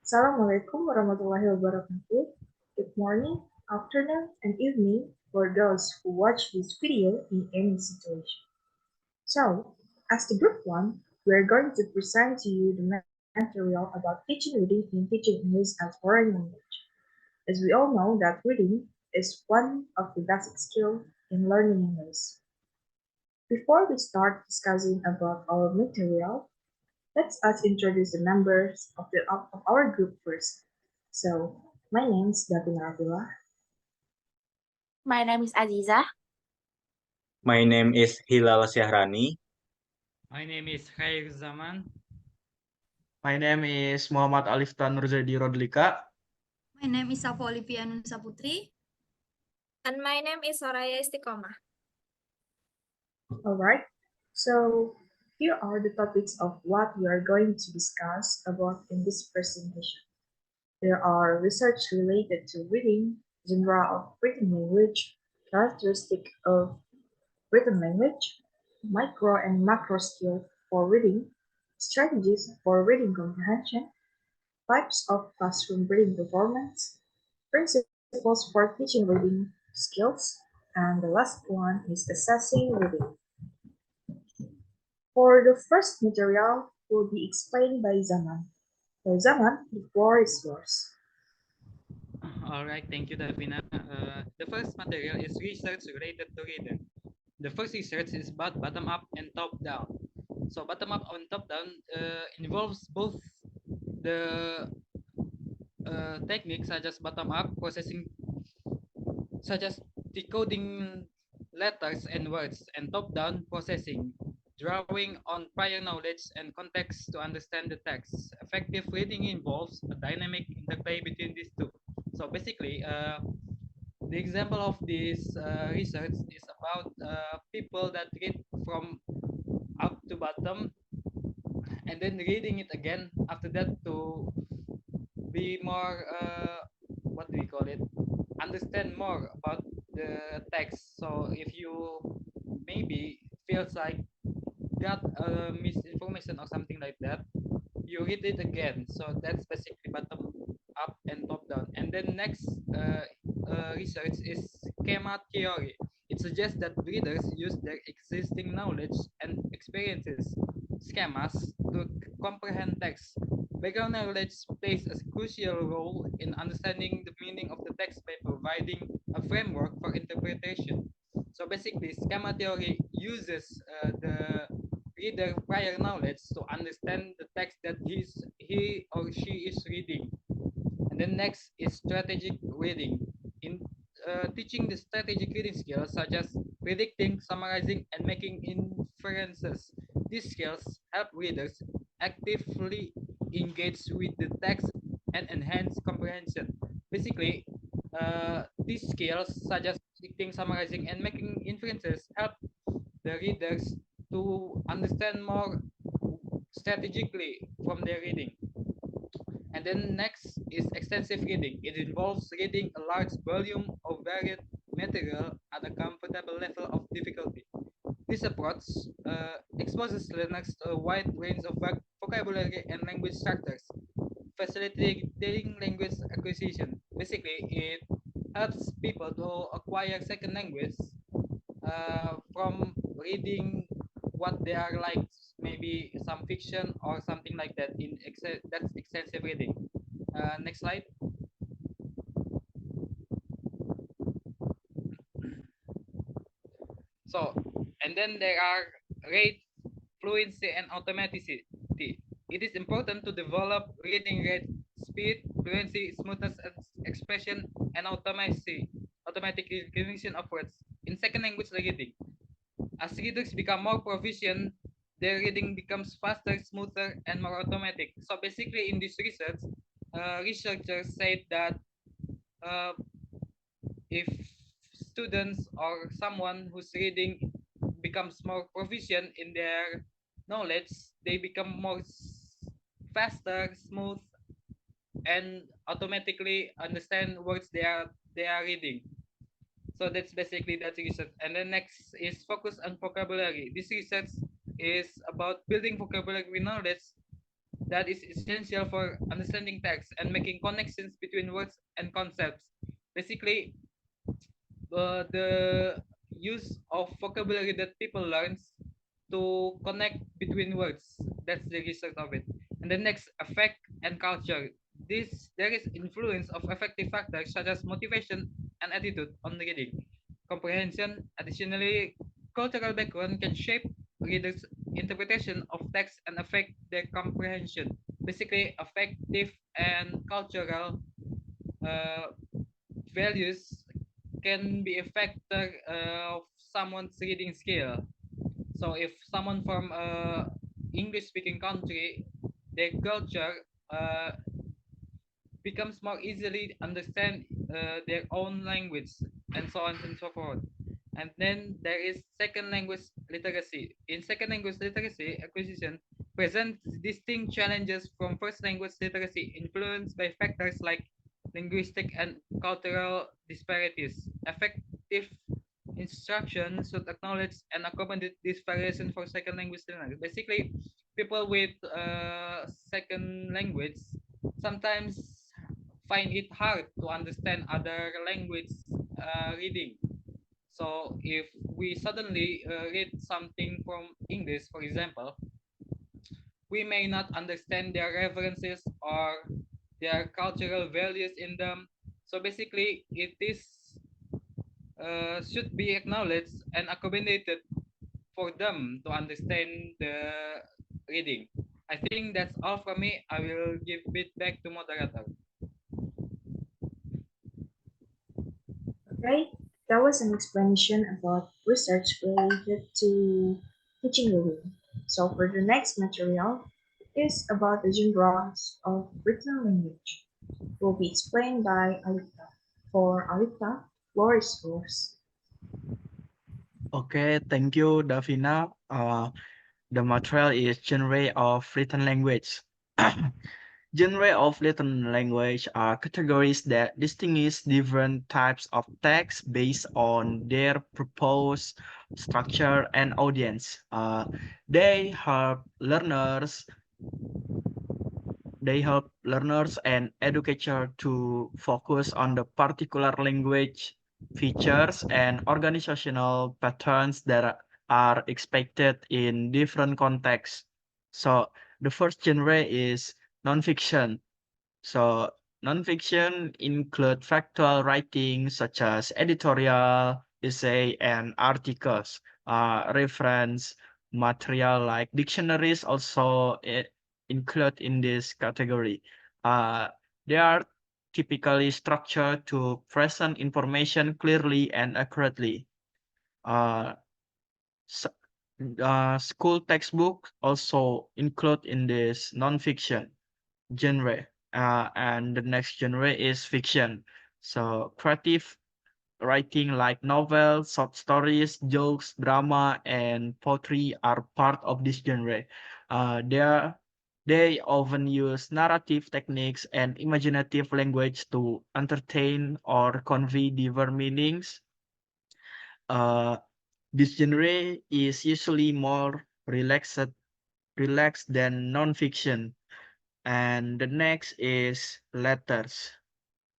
Assalamualaikum warahmatullahi wabarakatuh. Good morning, afternoon, and evening for those who watch this video in any situation. So, as the group one, we are going to present to you the material about teaching reading in teaching English as foreign language. As we all know that reading is one of the basic skills in learning English. Before we start discussing about our material, let us introduce the members of our group first. So, my name is Davina Rafilah. My name is Azizah. My name is Hilal Syahrani. My name is Khairuzzaman. My name is Muhammad Alifta N Rodlika. My name is Olivia Ainun Saputri. And my name is Soraya Istiqomah. Alright, so here are the topics of what we are going to discuss about in this presentation. There are research related to reading, genre of written language, characteristic of written language, micro and macro skill for reading, strategies for reading comprehension, types of classroom reading performance, principles for teaching reading skills, and the last one is assessing reading. For the first material will be explained by Zaman. So Zaman, the floor is yours. All right, thank you, Davina. The first material is research related to reading. The first research is about bottom up and top down. So bottom up and top down involves both the techniques such as bottom up processing, such as decoding letters and words, and top down processing, drawing on prior knowledge and context to understand the text. Effective reading involves a dynamic interplay between these two. So basically, the example of this research is about people that read from up to bottom and then reading it again after that to be more what do we call it, understand more about the text. So if you maybe feels like got misinformation or something like that, you read it again. So that's basically bottom up and top down. And then next research is schema theory. It suggests that readers use their existing knowledge and experiences, schemas, to comprehend text. Background knowledge plays a crucial role in understanding the meaning of the text by providing a framework for interpretation. So basically, schema theory uses the reader prior knowledge to understand the text that he or she is reading. And then next is strategic reading. In teaching the strategic reading skills such as predicting, summarizing, and making inferences, these skills help readers actively engage with the text and enhance comprehension. Basically, these skills such as predicting, summarizing, and making inferences help the readers to understand more strategically from their reading. And then next is extensive reading. It involves reading a large volume of varied material at a comfortable level of difficulty. This approach exposes learners to a wide range of vocabulary and language structures, facilitating language acquisition. Basically, it helps people to acquire second language from reading what they are like, maybe some fiction or something like that. That's extensive reading. Next slide. So, and then there are rate, fluency, and automaticity. It is important to develop reading rate, speed, fluency, smoothness, expression, and automatic recognition of words in second language reading. As readers become more proficient, their reading becomes faster, smoother, and more automatic. So basically, in this research, researchers said that if students or someone who's reading becomes more proficient in their knowledge, they become more faster, smooth, and automatically understand words they are reading. So that's basically that research. And then next is focus on vocabulary. This research is about building vocabulary knowledge that is essential for understanding text and making connections between words and concepts. Basically, the use of vocabulary that people learns to connect between words. That's the result of it. And the next, affect and culture. There is influence of affective factors such as motivation and attitude on reading comprehension. Additionally, cultural background can shape readers' interpretation of text and affect their comprehension. Basically, affective and cultural uh, values can be a factor of someone's reading skill. So if someone from a English speaking country, their culture becomes more easily understand their own language and so on and so forth. And then there is second language literacy. In second language literacy, acquisition presents distinct challenges from first language literacy, influenced by factors like linguistic and cultural disparities. Effective instruction should acknowledge and accommodate this variation for second language learners. Basically, people with second language sometimes find it hard to understand other language reading. So if we suddenly read something from English, for example, we may not understand their references or their cultural values in them. So basically, it is should be acknowledged and accommodated for them to understand the reading. I think that's all from me. I will give it back to moderator. Okay, that was an explanation about research related to teaching reading. So for the next material is about the genres of written language. Will be explained by Alifta. For Alifta, floor is yours. Okay, thank you, Davina. The material is genre of written language. Genre of written language are categories that distinguish different types of text based on their purpose, structure, and audience. They help learners they help learners and educators to focus on the particular language features and organizational patterns that are expected in different contexts. So the first genre is nonfiction. So nonfiction include factual writing such as editorial, essay, and articles. Reference material like dictionaries also include in this category. Uh, they are typically structured to present information clearly and accurately. Uh, s- School textbooks also include in this nonfiction genre. And the next genre is fiction. So creative writing like novels, short stories, jokes, drama, and poetry are part of this genre. They often use narrative techniques and imaginative language to entertain or convey deeper meanings. Uh, this genre is usually more relaxed than nonfiction. And the next is letters.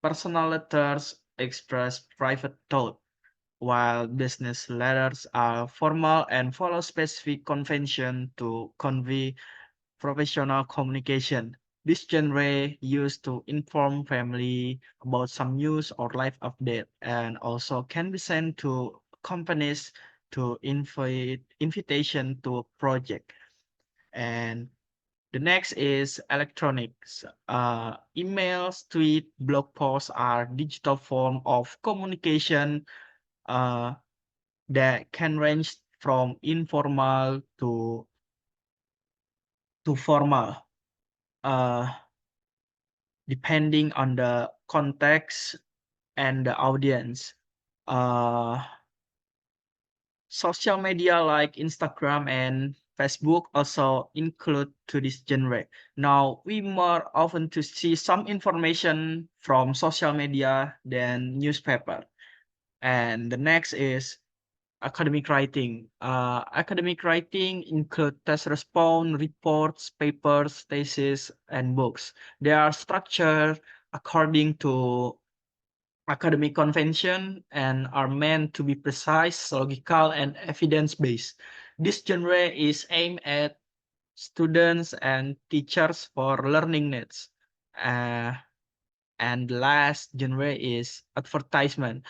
Personal letters express private thought, while business letters are formal and follow specific convention to convey professional communication. This genre used to inform family about some news or life update and also can be sent to companies to invite invitation to a project. And the next is electronics. Emails, tweet, blog posts are digital form of communication uh, that can range from informal to formal, uh, depending on the context and the audience. Uh, Social media like Instagram and Facebook also include to this genre. Now, we more often to see some information from social media than newspaper. And the next is academic writing. Academic writing include test response, reports, papers, thesis, and books. They are structured according to academic convention and are meant to be precise, logical, and evidence-based. This genre is aimed at students and teachers for learning needs. Uh, and the last genre is advertisement.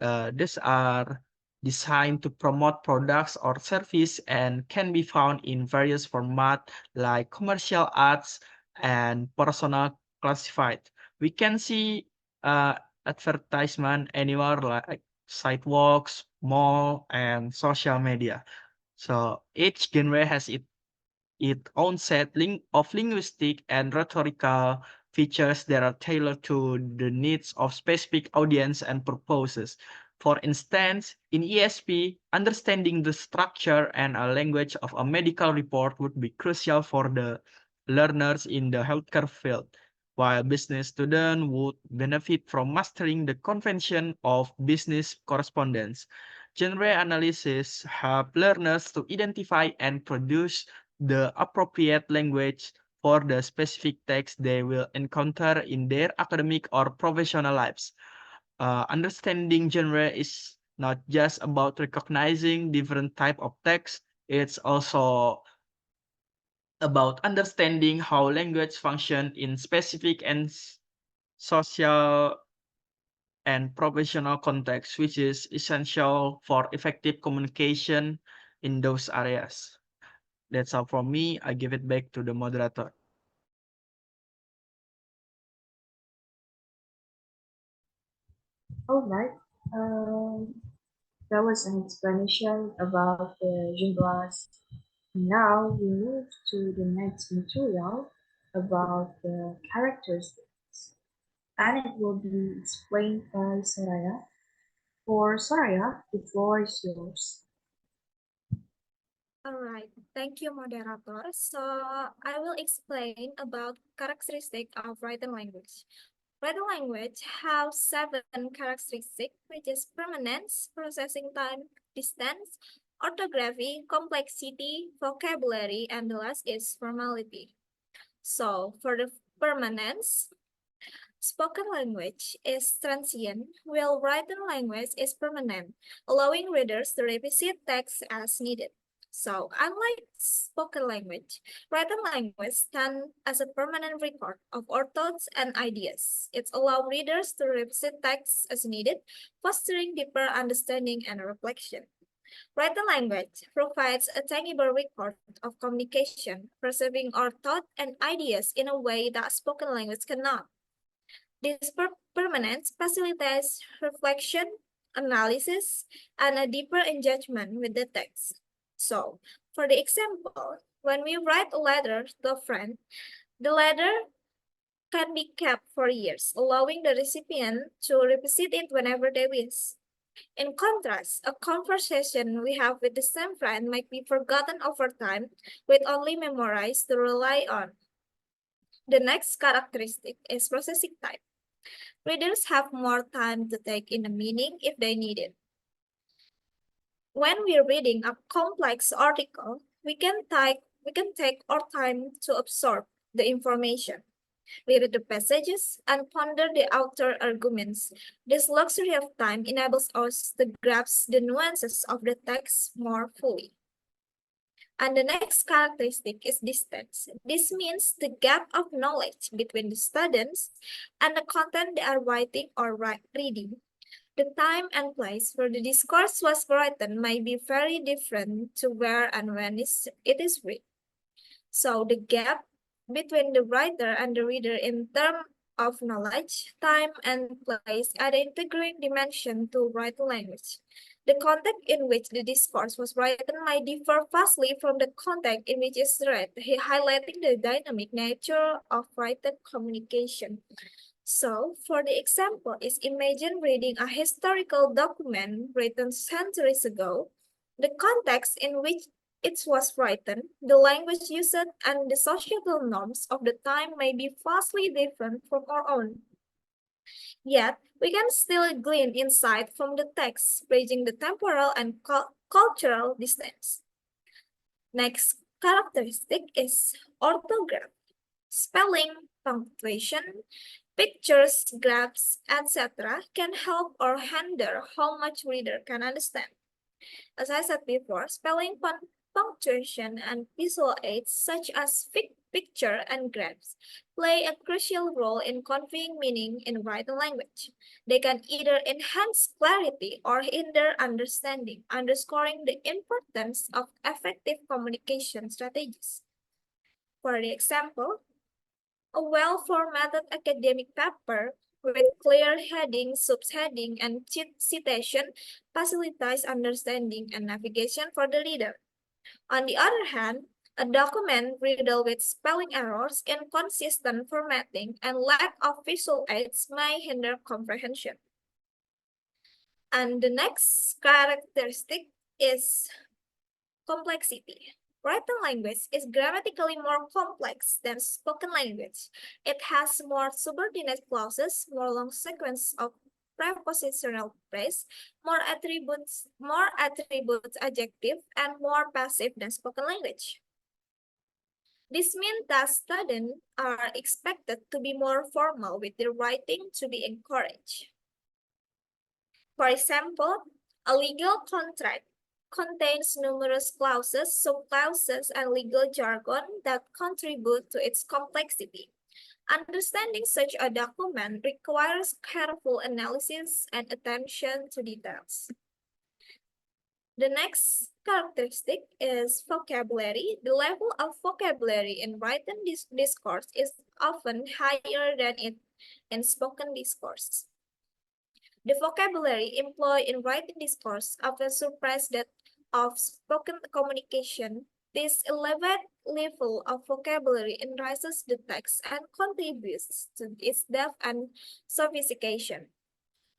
These are designed to promote products or service and can be found in various formats like commercial ads and personal classified. We can see uh, advertisement anywhere like sidewalks, mall, and social media. So each genre has its own set of linguistic and rhetorical features that are tailored to the needs of specific audience and purposes. For instance, in ESP, understanding the structure and a language of a medical report would be crucial for the learners in the healthcare field, while business students would benefit from mastering the convention of business correspondence. Genre analysis help learners to identify and produce the appropriate language for the specific text they will encounter in their academic or professional lives. Understanding genre is not just about recognizing different type of text, it's also about understanding how language function in specific and social and professional context, which is essential for effective communication in those areas. That's all from me. I give it back to the moderator. All right. That was an explanation about the genres. Now we move to the next material about the characteristics, and it will be explained by Soraya. For Soraya, the floor is yours. All right, thank you, moderator. So I will explain about characteristic of written language. Written language has 7 characteristics, which is permanence, processing time, distance, orthography, complexity, vocabulary, and the last is formality. So for the permanence, spoken language is transient, while written language is permanent, allowing readers to revisit text as needed. So, unlike spoken language, written language stands as a permanent record of our thoughts and ideas. It allows readers to revisit text as needed, fostering deeper understanding and reflection. Written language provides a tangible record of communication, preserving our thoughts and ideas in a way that spoken language cannot. This permanence facilitates reflection, analysis, and a deeper engagement with the text. So, for the example, when we write a letter to a friend, the letter can be kept for years, allowing the recipient to revisit it whenever they wish. In contrast, a conversation we have with the same friend might be forgotten over time, with only memorized to rely on. The next characteristic is processing time. Readers have more time to take in the meaning if they need it. When we're reading a complex article, we can take our time to absorb the information, read the passages, and ponder the author arguments. This luxury of time enables us to grasp the nuances of the text more fully. And the next characteristic is distance. This means the gap of knowledge between the students and the content they are writing or reading. The time and place where the discourse was written may be very different to where and when it is read. So the gap between the writer and the reader in terms of knowledge, time, and place add an integrating dimension to written language. The context in which the discourse was written might differ vastly from the context in which it's read, highlighting the dynamic nature of written communication. So, for the example, is imagine reading a historical document written centuries ago. The context in which it was written, the language used, and the societal norms of the time may be vastly different from our own. Yet, we can still glean insight from the text, bridging the temporal and cultural distance. Next characteristic is orthography. Spelling, punctuation, pictures, graphs, etc. can help or hinder how much reader can understand. As I said before, spelling, punctuation, and visual aids such as picture and graphs play a crucial role in conveying meaning in written language. They can either enhance clarity or hinder understanding, underscoring the importance of effective communication strategies. For the example, a well-formatted academic paper with clear heading, subheading, and citation facilitates understanding and navigation for the reader. On the other hand, a document riddled with spelling errors, inconsistent formatting, and lack of visual aids may hinder comprehension. And the next characteristic is complexity. Written language is grammatically more complex than spoken language. It has more subordinate clauses, more long sequence of prepositional phrase, more attributes adjective, and more passive than spoken language. This means that students are expected to be more formal with their writing to be encouraged. For example, a legal contract contains numerous clauses, subclauses, and legal jargon that contribute to its complexity. Understanding such a document requires careful analysis and attention to details. The next characteristic is vocabulary. The level of vocabulary in written discourse is often higher than in spoken discourse. The vocabulary employed in written discourse often surpasses that of spoken communication. This elevated level of vocabulary enriches the text and contributes to its depth and sophistication.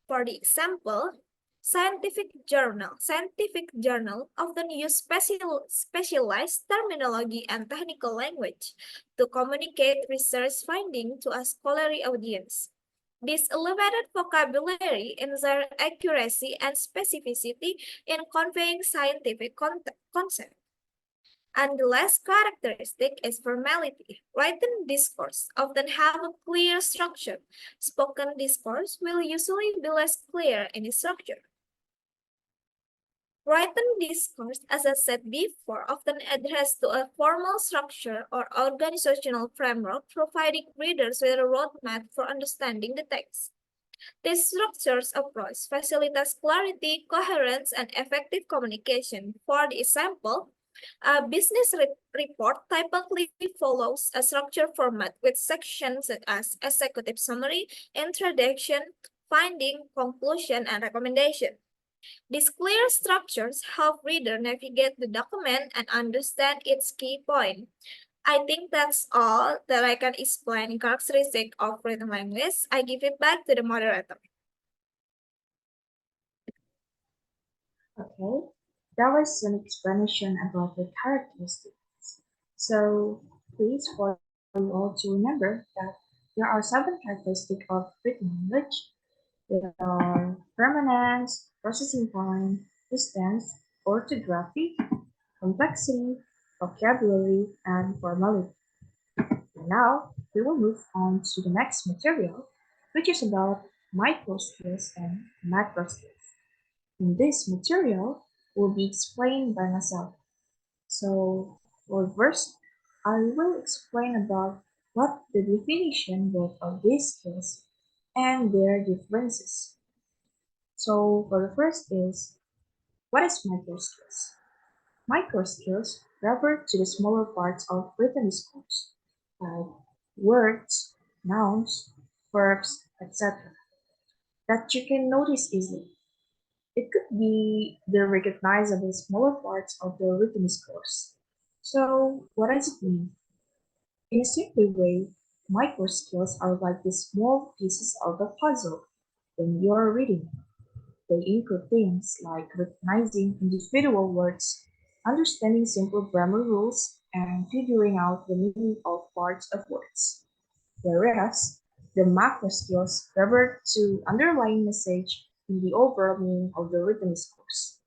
For the example, scientific journal often use specialized terminology and technical language to communicate research findings to a scholarly audience. This elevated vocabulary ensures accuracy and specificity in conveying scientific concepts. And the last characteristic is formality. Written discourse often have a clear structure. Spoken discourse will usually be less clear in its structure. Written discourse, as I said before, often adheres to a formal structure or organizational framework, providing readers with a roadmap for understanding the text. This structured approach facilitates clarity, coherence, and effective communication. For the example, a business report typically follows a structured format with sections such as executive summary, introduction, finding, conclusion, and recommendation. These clear structures help reader navigate the document and understand its key point. I think that's all that I can explain characteristic of written language. I give it back to the moderator. Okay, that was an explanation about the characteristics. So please for you all to remember that there are 7 characteristics of written language. There are permanence, processing time, distance, orthography, complexity, vocabulary, and formality. Now we will move on to the next material, which is about micro skills and macro skills. In this material will be explained by myself. So first, I will explain about what the definition both of these skills and their differences. So for the first is, what is micro skills? Micro skills refer to the smaller parts of written discourse, like words, nouns, verbs, etc., that you can notice easily. It could be the recognizable smaller parts of the written discourse. So, what does it mean? In a simple way, micro skills are like the small pieces of a puzzle when you're reading. They include things like recognizing individual words, understanding simple grammar rules, and figuring out the meaning of parts of words. Whereas the macro skills refer to underlying message in the overall meaning of the written discourse.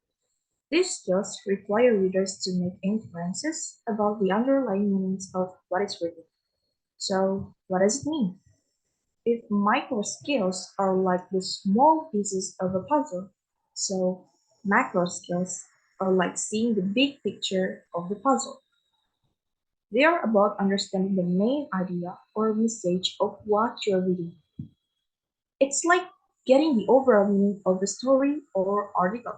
These skills require readers to make inferences about the underlying meanings of what is written. So, what does it mean? If micro skills are like the small pieces of a puzzle, so macro skills are like seeing the big picture of the puzzle. They are about understanding the main idea or message of what you're reading. It's like getting the overall meaning of the story or article,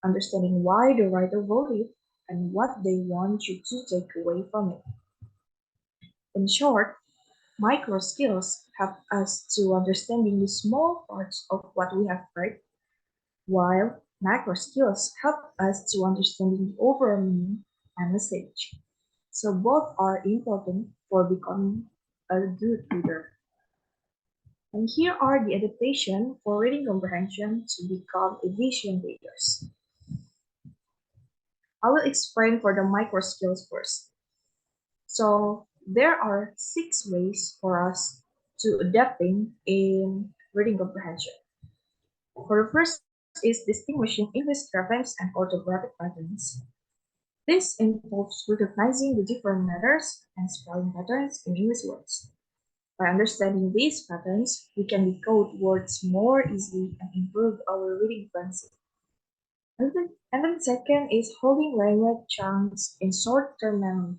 understanding why the writer wrote it and what they want you to take away from it. In short, micro skills help us to understanding the small parts of what we have read, while macro skills help us to understanding the overall meaning and message. So both are important for becoming a good reader. And here are the adaptation for reading comprehension to become efficient readers. I will explain for the micro skills first. So there are 6 ways for us to adapting in reading comprehension. For the first is distinguishing English graphemes and orthographic patterns. This involves recognizing the different letters and spelling patterns in English words. By understanding these patterns, we can decode words more easily and improve our reading fluency. And then second is holding language chunks in short-term memory.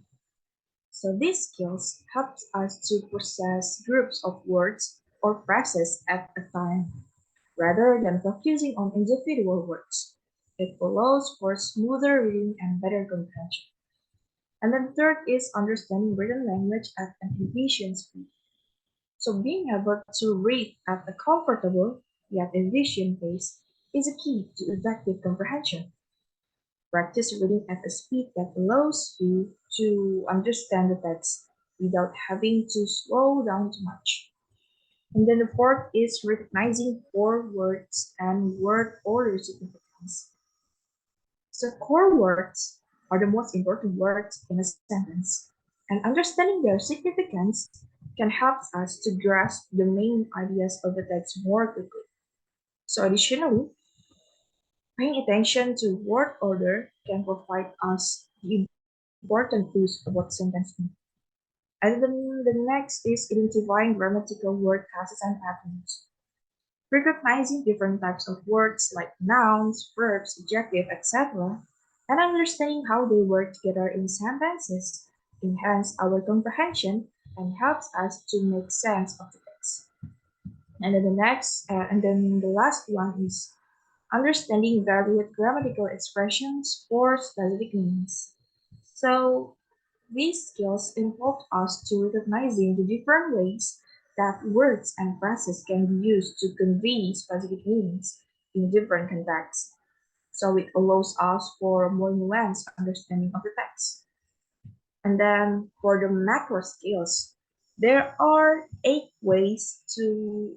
So these skills help us to process groups of words or phrases at a time, rather than focusing on individual words. It allows for smoother reading and better comprehension. And then third is understanding written language at an efficient speed. So being able to read at a comfortable yet efficient pace is a key to effective comprehension. Practice reading at a speed that allows you to understand the text without having to slow down too much. And then the fourth is recognizing core words and word order significance. So core words are the most important words in a sentence, and understanding their significance can help us to grasp the main ideas of the text more quickly. So additionally, paying attention to word order can provide us the important clues about sentence meaning. And then the next is identifying grammatical word classes and patterns. Recognizing different types of words like nouns, verbs, adjectives, etc., and understanding how they work together in sentences enhance our comprehension and helps us to make sense of the text. And then the last one is understanding varied grammatical expressions for specific meanings. So these skills involve us to recognizing the different ways that words and phrases can be used to convey specific meanings in different contexts. So it allows us for a more nuanced understanding of the text. And then for the macro skills, there are 8 ways to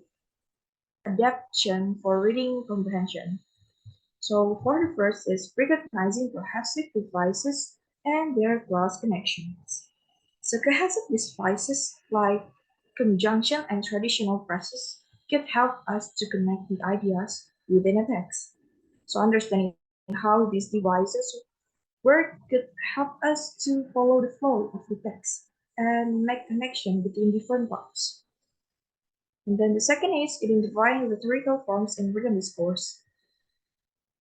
adaptation for reading comprehension. So for the first is recognizing cohesive devices and their class connections. So cohesive devices like conjunction and traditional phrases can help us to connect the ideas within a text. So understanding how these devices work could help us to follow the flow of the text and make connection between different parts. And then the second is identifying rhetorical forms in written discourse.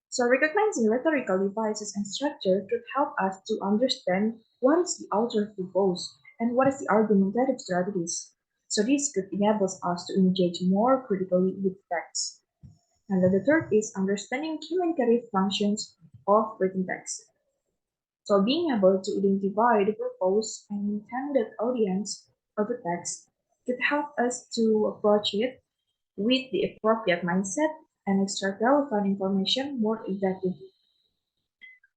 So recognizing rhetorical devices and structure could help us to understand what is the author's purpose and what is the argumentative strategies. So this could enable us to engage more critically with text. And then the third is understanding communicative functions of written text. So being able to identify the purpose and intended audience of a text could help us to approach it with the appropriate mindset and extract relevant information more effectively.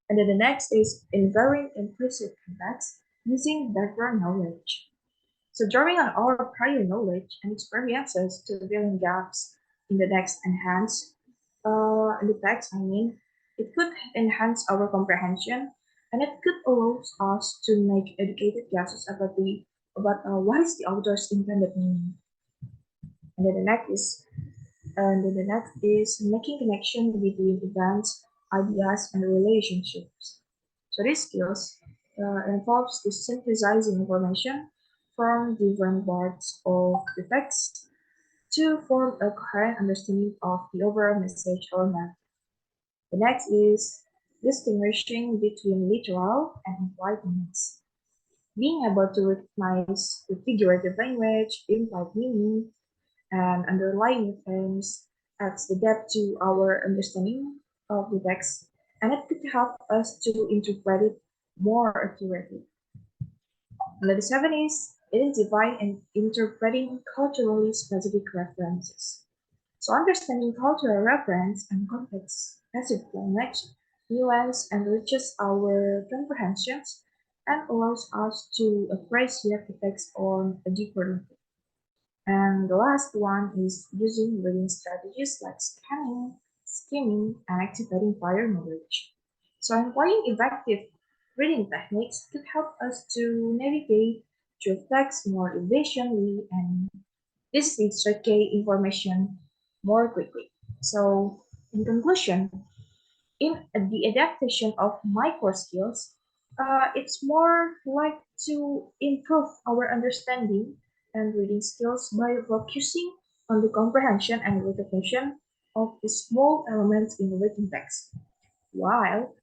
And then the next is inferring implicit context using background knowledge. So drawing on our prior knowledge and experiences to fill in gaps in the text in the text, it could enhance our comprehension and it could allow us to make educated guesses about what is the author's intended meaning. And then the next is making connection between events, ideas, and relationships. So these skills involves the synthesizing information from different parts of the text to form a coherent understanding of the overall message or message. The next is distinguishing between literal and implied meanings. Being able to recognize the figurative language, implied meaning, and underlying themes adds the depth to our understanding of the text, and it could help us to interpret it more accurately. Number seven is identifying and interpreting culturally specific references. So understanding cultural reference and context as it language, nuance enriches our comprehensions and allows us to appreciate the text on a deeper level. And the last one is using reading strategies like scanning, skimming, and activating prior knowledge. So employing effective reading techniques could help us to navigate through text more efficiently and this leads to gain information more quickly. So in conclusion, in the adaptation of micro skills, it's more like to improve our understanding and reading skills by focusing on the comprehension and recognition of the small elements in written text. While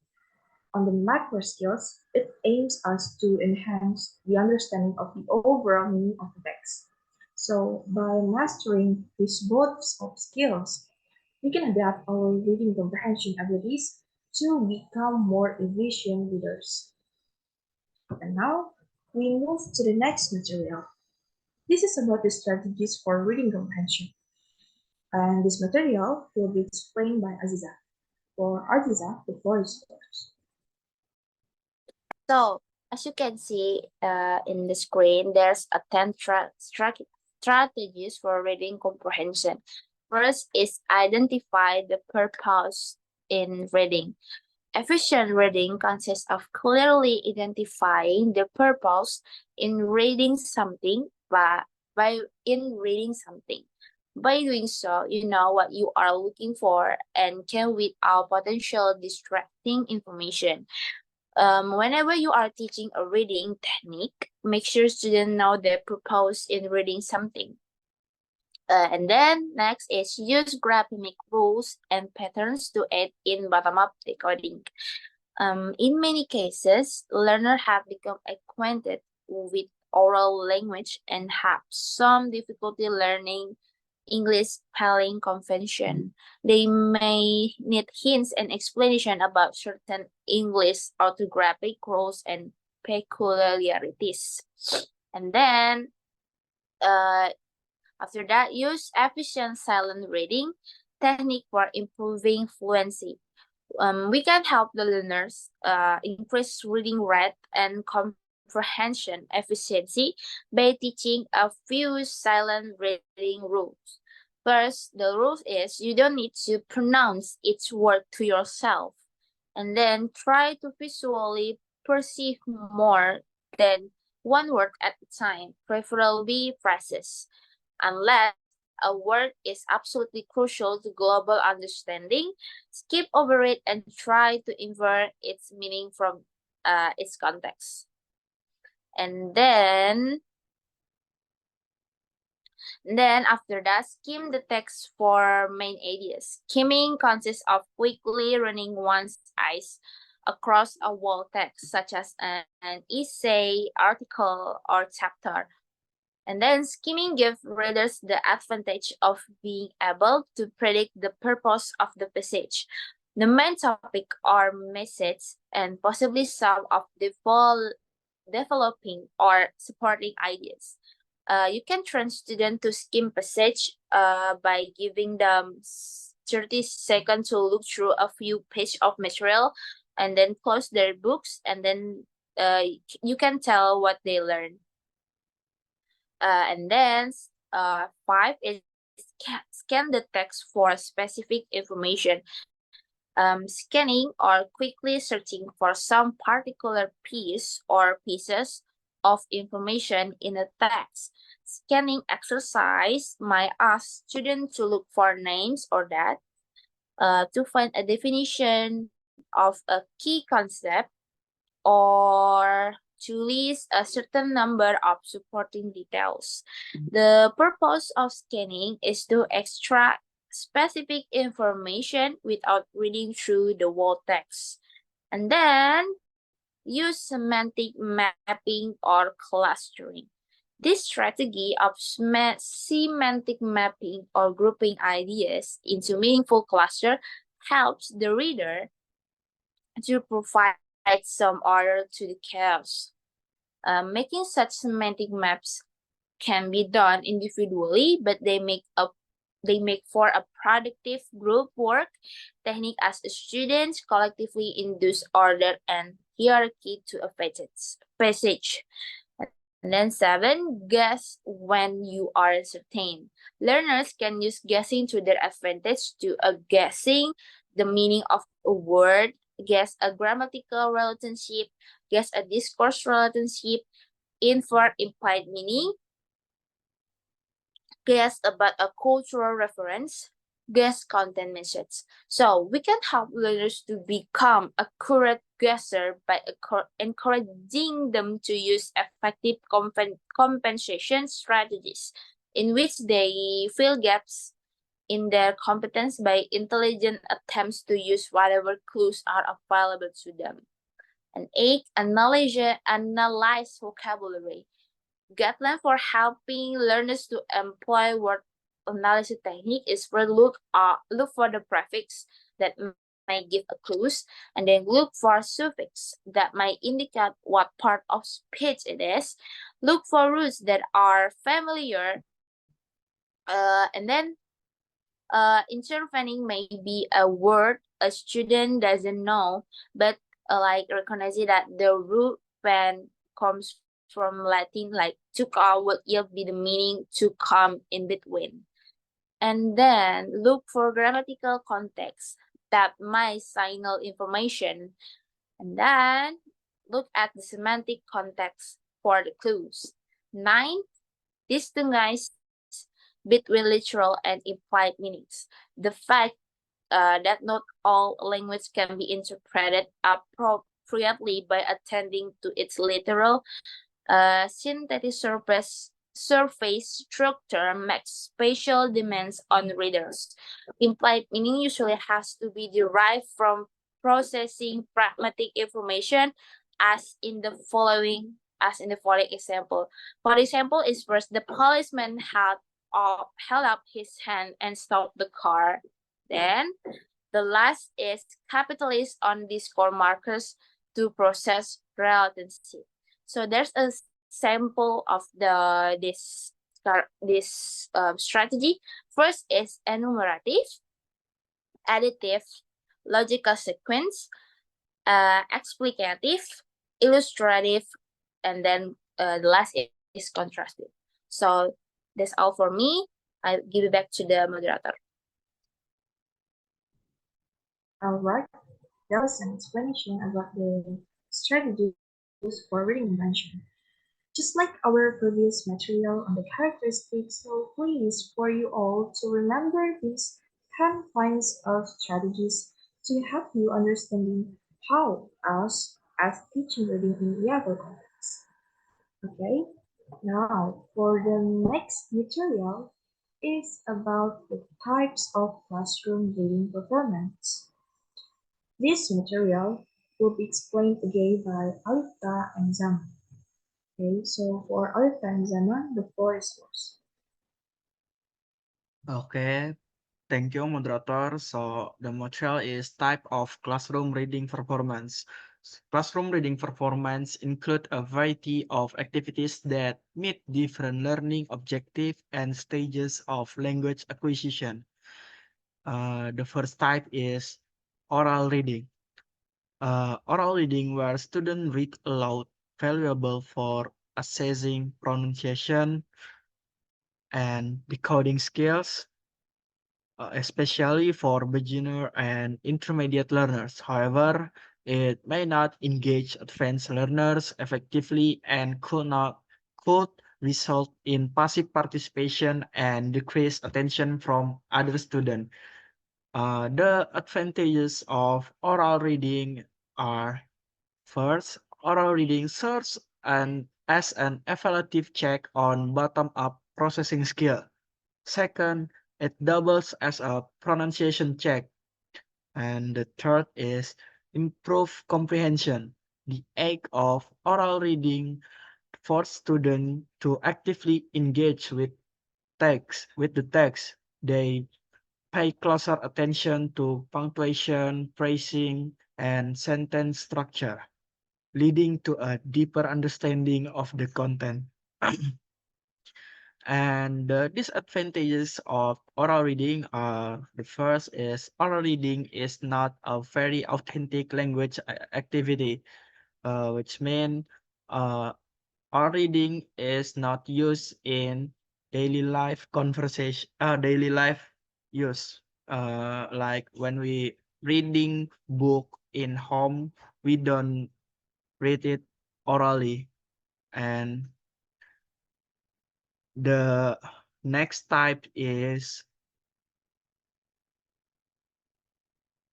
on the macro skills, it aims us to enhance the understanding of the overall meaning of the text. So by mastering these both of skills, we can adapt our reading comprehension abilities to become more efficient readers. And now we move to the next material. This is about the strategies for reading comprehension. And this material will be explained by Azizah. For Azizah, the floor is yours. So, as you can see in the screen, there's a 10 strategies for reading comprehension. First is identify the purpose in reading. Efficient reading consists of clearly identifying the purpose in reading something by reading something. By doing so, you know what you are looking for and can weed out potential distracting information. Whenever you are teaching a reading technique, make sure students know the purpose in reading something. And then next is use graphemic rules and patterns to aid in bottom-up decoding. In many cases, learners have become acquainted with oral language and have some difficulty learning English spelling convention. They may need hints and explanation about certain English orthographic rules and peculiarities. And then, after that, use efficient silent reading technique for improving fluency. We can help the learners increase reading rate and comprehension efficiency by teaching a few silent reading rules. First, the rule is you don't need to pronounce each word to yourself, and then try to visually perceive more than one word at a time, preferably phrases. Unless a word is absolutely crucial to global understanding, skip over it and try to infer its meaning from its context. And then after that, skim the text for main ideas. Skimming consists of quickly running one's eyes across a whole text, such as an essay, article, or chapter. And then skimming gives readers the advantage of being able to predict the purpose of the passage, the main topic or message, and possibly some of the developing or supporting ideas. You can train students to skim passage by giving them 30 seconds to look through a few pages of material and then close their books, and then you can tell what they learn. And then 5 is scan the text for specific information. Scanning or quickly searching for some particular piece or pieces of information in a text. Scanning exercise might ask students to look for names or that, to find a definition of a key concept, or to list a certain number of supporting details. The purpose of scanning is to extract specific information without reading through the whole text. And then use semantic mapping or clustering. This strategy of semantic mapping or grouping ideas into meaningful cluster helps the reader to provide some order to the chaos. Making such semantic maps can be done individually, but they make for a productive group work technique as students collectively induce order and hierarchy to a passage. And then 7, guess when you are certain. Learners can use guessing to their advantage to guessing the meaning of a word, guess a grammatical relationship, guess a discourse relationship, infer implied meaning, guess about a cultural reference, guess content message. So we can help learners to become accurate guesser by encouraging them to use effective compensation strategies in which they fill gaps in their competence by intelligent attempts to use whatever clues are available to them. And 8, analyze vocabulary. Guideline for helping learners to employ word analysis technique is first look for the prefix that might give a clues, and then look for suffix that might indicate what part of speech it is. Look for roots that are familiar, and then intervening may be a word a student doesn't know, but like recognizing that the root pen comes from Latin, like to come would yield be the meaning to come in between. And then look for grammatical context that might signal information. And then look at the semantic context for the clues. 9, distinguish between literal and implied meanings. The fact that not all language can be interpreted appropriately by attending to its literal synthetic surface structure makes spatial demands on readers. Implied meaning usually has to be derived from processing pragmatic information, as in the following example. For example, is first the policeman held up his hand and stopped the car. Then the last is capitalists on Discord markers to process relationship. So there's a sample of this strategy. First is enumerative, additive, logical sequence, explicative, illustrative, and then the last is contrastive. So that's all for me. I give it back to the moderator. All right, that was an explanation about the strategies for reading invention. Just like our previous material on the characteristics, so please for you all to remember these 10 points of strategies to help you understanding how us as teaching reading in ELESP context. Okay, now for the next material is about the types of classroom reading performance. This material will be explained again by Alifta and Zaman. Okay, so for Alifta and Zaman, the floor is yours. Okay, thank you, moderator. So the material is type of classroom reading performance. Classroom reading performance include a variety of activities that meet different learning objectives and stages of language acquisition. The first type is oral reading. Oral reading where students read aloud, valuable for assessing pronunciation and decoding skills, especially for beginner and intermediate learners. However, It may not engage advanced learners effectively and could result in passive participation and decreased attention from other students. The advantages of oral reading are: first, oral reading serves as an evaluative check on bottom-up processing skill. Second, it doubles as a pronunciation check. And the third is improve comprehension. The act of oral reading forces students to actively engage with the text. They pay closer attention to punctuation, phrasing, and sentence structure, leading to a deeper understanding of the content. And the disadvantages of oral reading are: the first is oral reading is not a very authentic language activity, which means uh, oral reading is not used in daily life use. Like when we reading book in home, we don't read it orally. And the next type is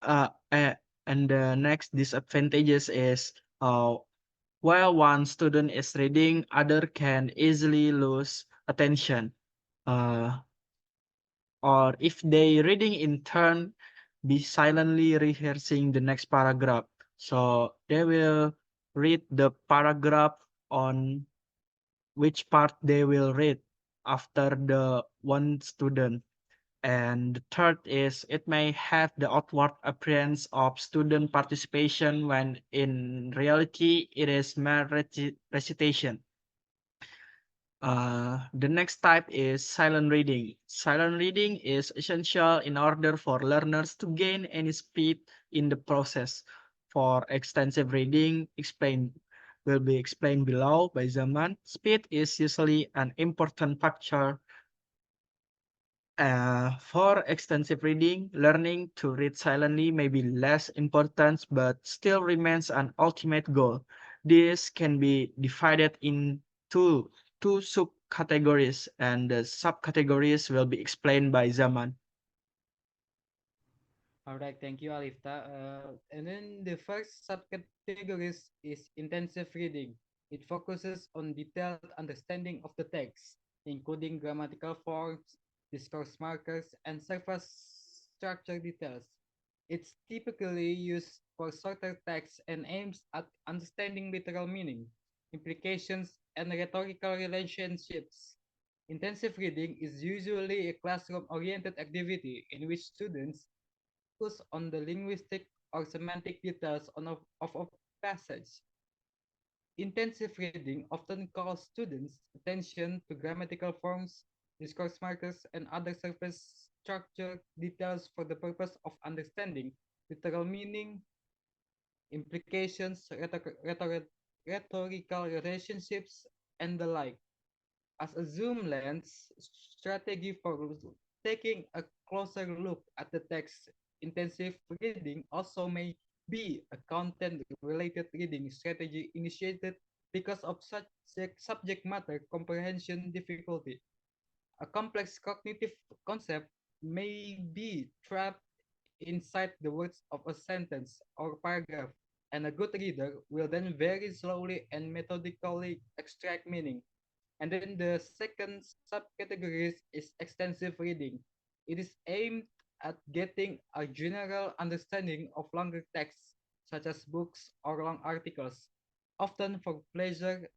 uh, uh and the next disadvantages is while one student is reading, other can easily lose attention. Uh, or if they reading in turn, be silently rehearsing the next paragraph. So they will read the paragraph on which part they will read after the one student. And the third is it may have the outward appearance of student participation when in reality it is mere recitation. The next type is silent reading. Silent reading is essential in order for learners to gain any speed in the process. For extensive reading, will be explained below by Zaman. Speed is usually an important factor. For extensive reading, learning to read silently may be less important but still remains an ultimate goal. This can be divided into two subcategories, and the subcategories will be explained by Zaman. All right, thank you, Alifta. And then the first subcategories is intensive reading. It focuses on detailed understanding of the text, including grammatical forms, discourse markers, and surface structure details. It's typically used for shorter texts and aims at understanding literal meaning, implications, and rhetorical relationships. Intensive reading is usually a classroom-oriented activity in which students focus on the linguistic or semantic details of a passage. Intensive reading often calls students' attention to grammatical forms, discourse markers, and other surface structure details for the purpose of understanding literal meaning, implications, rhetorical relationships, and the like. As a zoom lens strategy for taking a closer look at the text, intensive reading also may be a content-related reading strategy initiated because of such subject matter comprehension difficulty. A complex cognitive concept may be trapped inside the words of a sentence or paragraph, and a good reader will then very slowly and methodically extract meaning. And then the second subcategory is extensive reading. It is aimed at getting a general understanding of longer texts, such as books or long articles. Often for pleasure,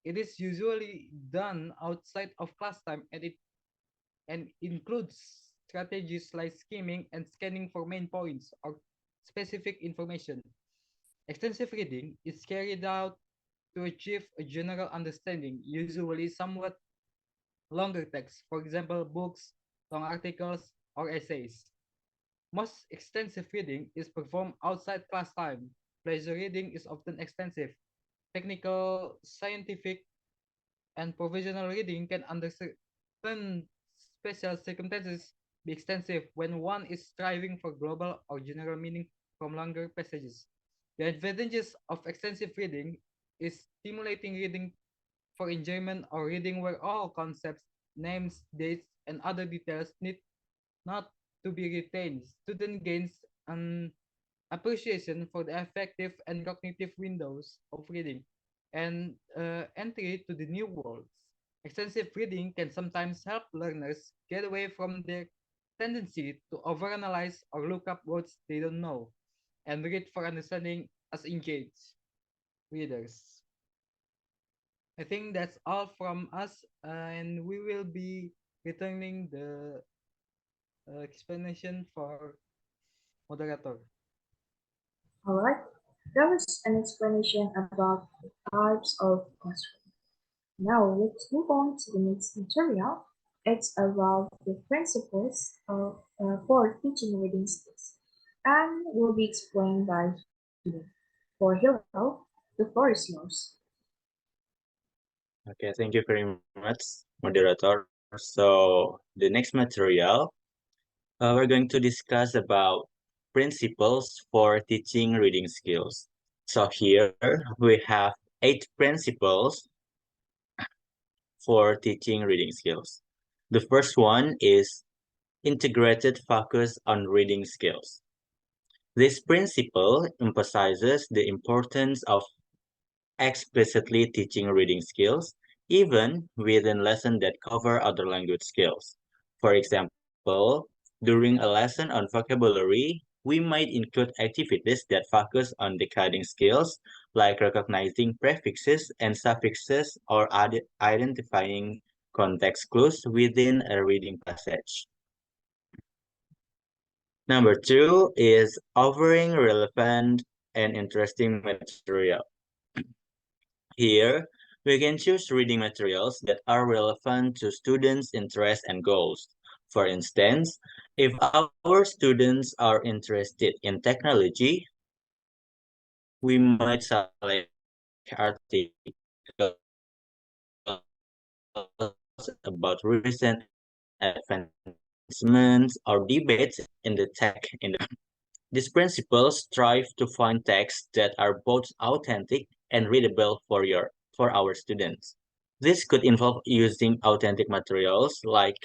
it is usually done outside of class time, and includes strategies like skimming and scanning for main points or specific information. Extensive reading is carried out to achieve a general understanding, usually somewhat longer texts, for example, books, long articles, or essays. Most extensive reading is performed outside class time. Pleasure reading is often extensive. Technical, scientific, and professional reading can, under certain special circumstances, be extensive when one is striving for global or general meaning from longer passages. The advantages of extensive reading is stimulating reading for enjoyment or reading where all concepts, names, dates, and other details need not to be retained. Student gains an appreciation for the affective and cognitive windows of reading and entry to the new worlds. Extensive reading can sometimes help learners get away from their tendency to overanalyze or look up words they don't know and read for understanding as engaged readers. I think that's all from us, and we will be returning the explanation for moderator. Alright, that was an explanation about the types of classroom. Now let's move on to the next material. It's about the principles for teaching reading skills and will be explained by Hilal. For Hilal, the floor is yours. Okay, thank you very much, moderator. So the next material, we're going to discuss about principles for teaching reading skills. So here we have 8 principles for teaching reading skills. The first one is integrated focus on reading skills. This principle emphasizes the importance of explicitly teaching reading skills, even within lessons that cover other language skills. For example, during a lesson on vocabulary, we might include activities that focus on decoding skills, like recognizing prefixes and suffixes or identifying context clues within a reading passage. Number 2 is offering relevant and interesting material. Here, we can choose reading materials that are relevant to students' interests and goals. For instance, if our students are interested in technology, we might select articles about recent advancements or debates in the tech industry. These principles strive to find texts that are both authentic and readable for our students. This could involve using authentic materials like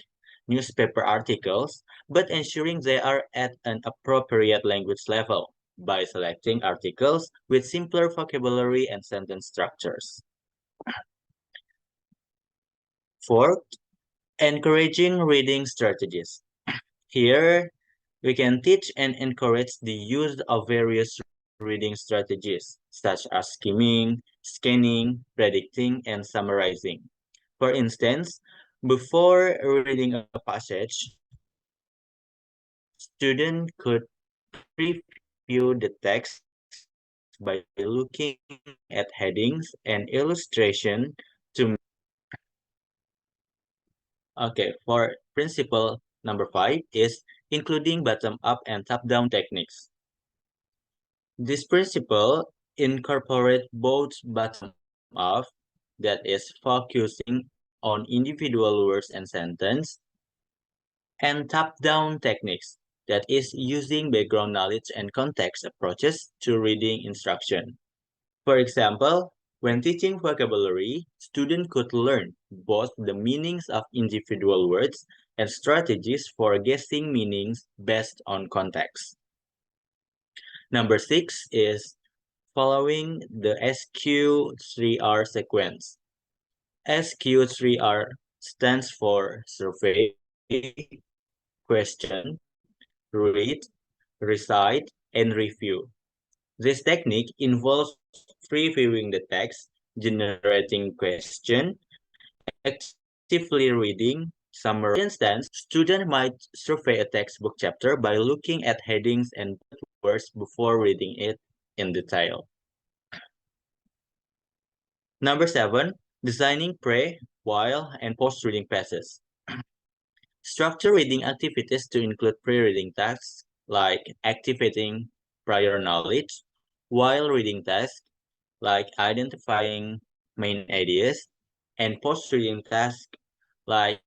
newspaper articles, but ensuring they are at an appropriate language level by selecting articles with simpler vocabulary and sentence structures. Fourth, encouraging reading strategies. Here, we can teach and encourage the use of various reading strategies, such as skimming, scanning, predicting, and summarizing. For instance, before reading a passage, students could preview the text by looking at headings and illustration to make sense. Okay, for principle number 5 is including bottom-up and top-down techniques. This principle incorporates both bottom-up, that is focusing on individual words and sentence, and top-down techniques, that is using background knowledge and context approaches to reading instruction. For example, when teaching vocabulary, students could learn both the meanings of individual words and strategies for guessing meanings based on context. Number 6 is following the SQ3R sequence. SQ3R stands for survey, question, read, recite, and review. This technique involves previewing the text, generating question, actively reading, summary. For instance, students might survey a textbook chapter by looking at headings and words before reading it in detail. Number 7, designing pre, while, and post-reading passages. Structure reading activities to include pre-reading tasks like activating prior knowledge, while reading tasks like identifying main ideas, and post-reading tasks like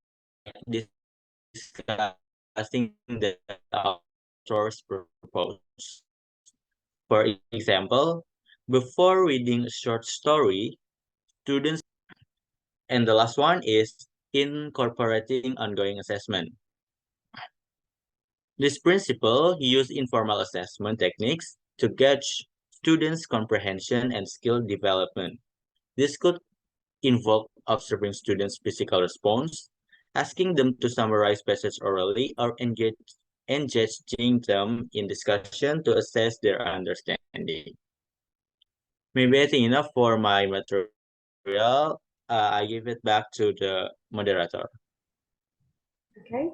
discussing the author's purpose. For example, before reading a short story, students, and the last one is incorporating ongoing assessment. This principle uses informal assessment techniques to gauge students' comprehension and skill development. This could involve observing students' physical response, asking them to summarize passage orally, or engaging them in discussion to assess their understanding. Maybe I think enough for my material. I give it back to the moderator. Okay,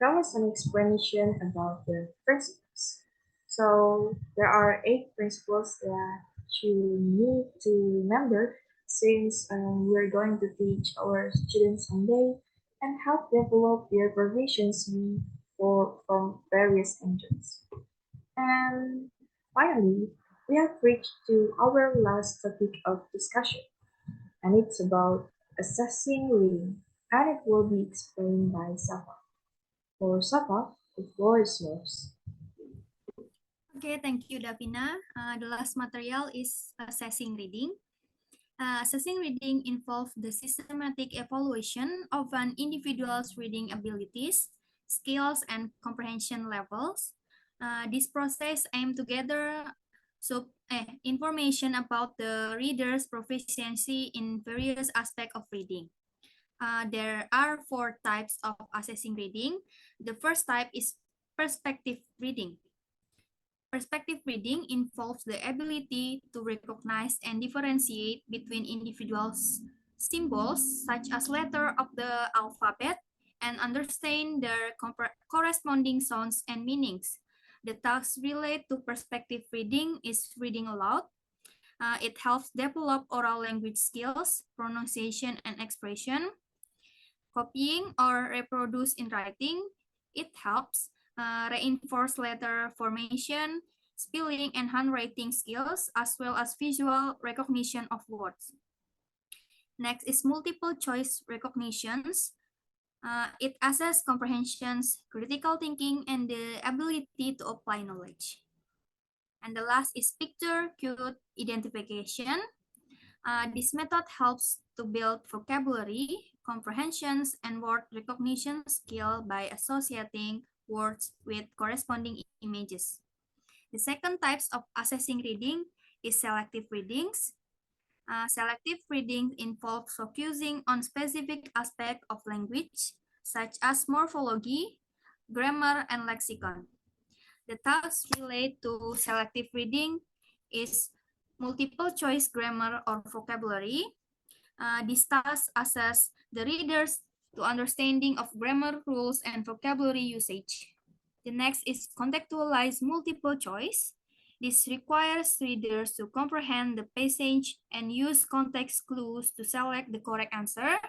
that was an explanation about the principles. So there are 8 principles that you need to remember since we're going to teach our students someday and help develop their proficiency from various engines. And finally, we have reached to our last topic of discussion, and it's about assessing reading, and it will be explained by Safa. For Safa, the floor is yours. Okay, thank you, Davina. The last material is assessing reading. Assessing reading involves the systematic evaluation of an individual's reading abilities, skills, and comprehension levels. This process aims to gather information about the reader's proficiency in various aspects of reading. There are 4 types of assessing reading. The first type is perspective reading. Perspective reading involves the ability to recognize and differentiate between individuals' symbols, such as letters of the alphabet, and understand their corresponding sounds and meanings. The tasks related to perspective reading is reading aloud. It helps develop oral language skills, pronunciation, and expression. Copying or reproduce in writing, it helps reinforce letter formation, spelling, and handwriting skills, as well as visual recognition of words. Next is multiple choice recognitions. It assesses comprehensions, critical thinking, and the ability to apply knowledge. And the last is picture cue identification. This method helps to build vocabulary, comprehensions, and word recognition skill by associating words with corresponding images. The second types of assessing reading is selective readings. Selective reading involves focusing on specific aspects of language, such as morphology, grammar, and lexicon. The tasks related to selective reading is multiple choice grammar or vocabulary. These tasks assess the readers to understanding of grammar rules and vocabulary usage. The next is contextualize multiple choice. This requires readers to comprehend the passage and use context clues to select the correct answer.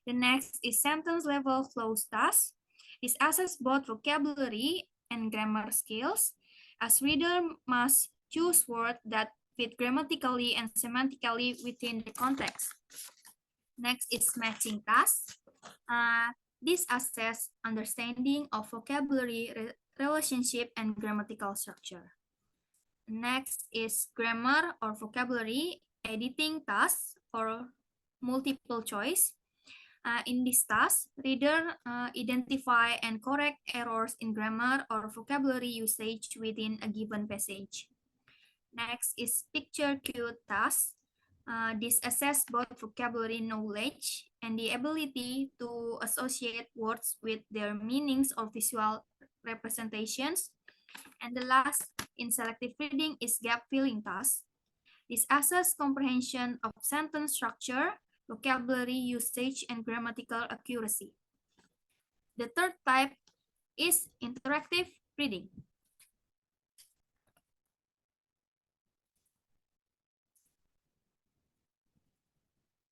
The next is sentence level close task. This assesses both vocabulary and grammar skills, as reader must choose words that fit grammatically and semantically within the context. Next is matching task. This assesses understanding of vocabulary, relationship, and grammatical structure. Next is grammar or vocabulary editing task or multiple choice. In this task, reader identify and correct errors in grammar or vocabulary usage within a given passage. Next is picture cue task. This assess both vocabulary knowledge and the ability to associate words with their meanings or visual representations. And the last in selective reading is gap filling task. This assess comprehension of sentence structure, vocabulary usage, and grammatical accuracy. The third type is interactive reading.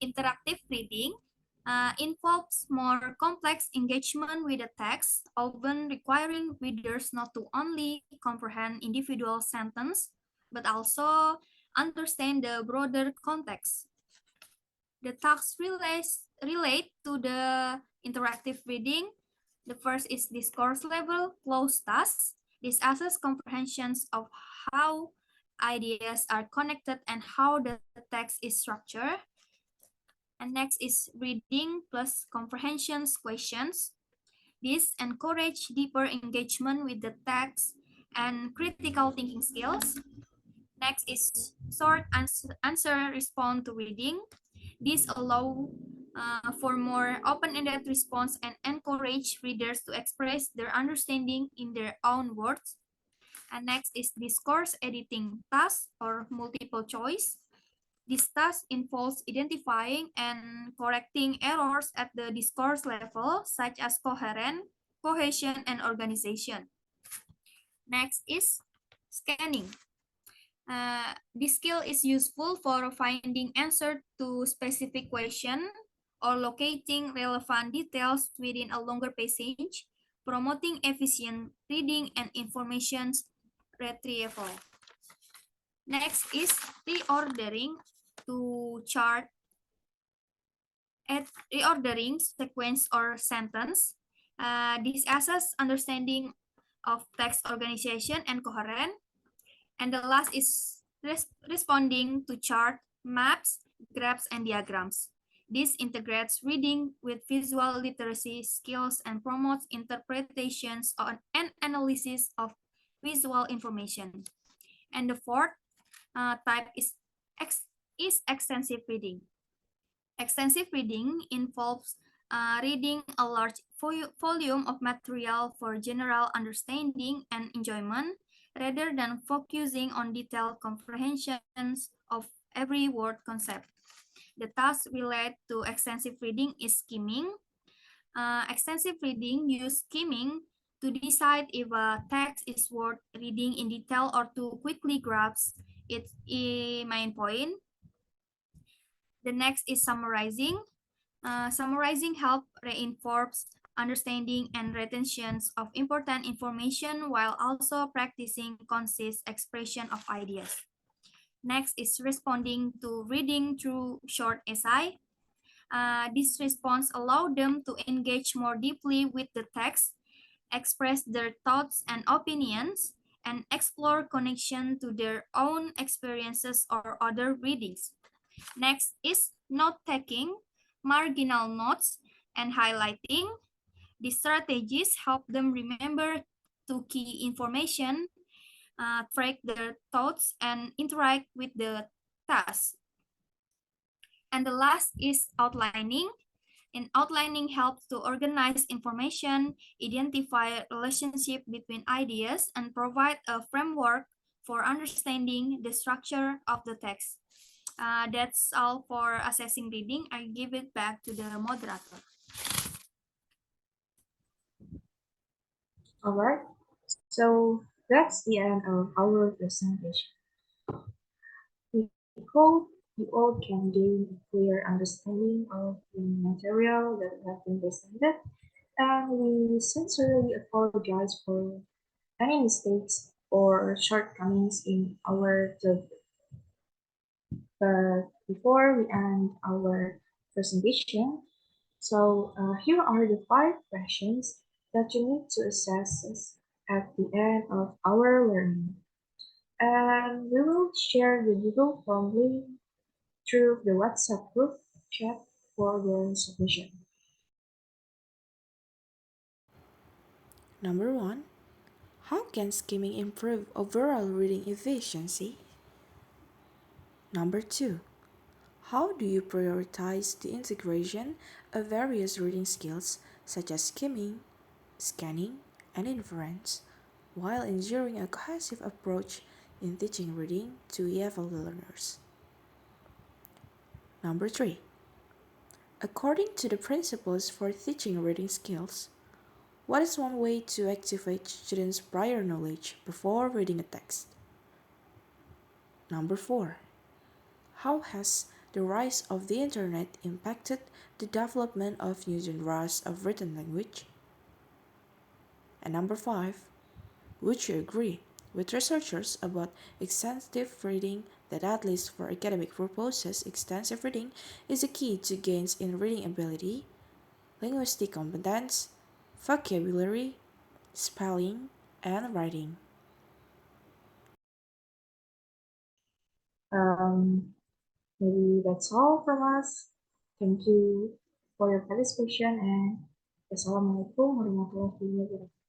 Interactive reading involves more complex engagement with the text, often requiring readers not to only comprehend individual sentence, but also understand the broader context. The tasks relate to the interactive reading. The first is discourse level closed task. This assess comprehensions of how ideas are connected and how the text is structured. And next is reading plus comprehension questions. This encourage deeper engagement with the text and critical thinking skills. Next is short answer respond to reading. This allow for more open-ended response and encourage readers to express their understanding in their own words. And next is discourse editing task or multiple choice. This task involves identifying and correcting errors at the discourse level, such as cohesion, and organization. Next is scanning. This skill is useful for finding answer to specific question or locating relevant details within a longer passage, promoting efficient reading and information retrieval. Next is reordering to chart at reordering sequence or sentence. This assess understanding of text organization and coherent. And the last is responding to chart, maps, graphs, and diagrams. This integrates reading with visual literacy skills and promotes interpretations and analysis of visual information. And the fourth type is extensive reading. Extensive reading involves reading a large volume of material for general understanding and enjoyment, rather than focusing on detailed comprehensions of every word concept. The task related to extensive reading is skimming. Extensive reading use skimming to decide if a text is worth reading in detail or to quickly grasp its main point. The next is summarizing. Summarizing helps reinforce understanding and retentions of important information while also practicing concise expression of ideas. Next is responding to reading through short essay. This response allows them to engage more deeply with the text, express their thoughts and opinions, and explore connection to their own experiences or other readings. Next is note-taking, marginal notes, and highlighting. These strategies help them remember to key information, track their thoughts, and interact with the task. And the last is outlining. And outlining helps to organize information, identify relationship between ideas, and provide a framework for understanding the structure of the text. That's all for assessing reading. I give it back to the moderator. All right, so that's the end of our presentation. We hope you all can gain a clear understanding of the material that have been presented, and we sincerely apologize for any mistakes or shortcomings in our delivery. But before we end our presentation, here are the 5 questions that you need to assess at the end of our learning. And we will share the Google Form link through the WhatsApp group chat for the submission. Number 1. How can skimming improve overall reading efficiency? Number 2. How do you prioritize the integration of various reading skills such as skimming, scanning, and inference, while ensuring a cohesive approach in teaching reading to EFL learners? Number 3. According to the principles for teaching reading skills, what is one way to activate students' prior knowledge before reading a text? Number 4. How has the rise of the internet impacted the development of new genres of written language? And number 5. Would you agree with researchers about extensive reading that, at least for academic purposes, extensive reading is a key to gains in reading ability, linguistic competence, vocabulary, spelling, and writing? Maybe that's all from us. Thank you for your participation and Assalamualaikum warahmatullahi wabarakatuh.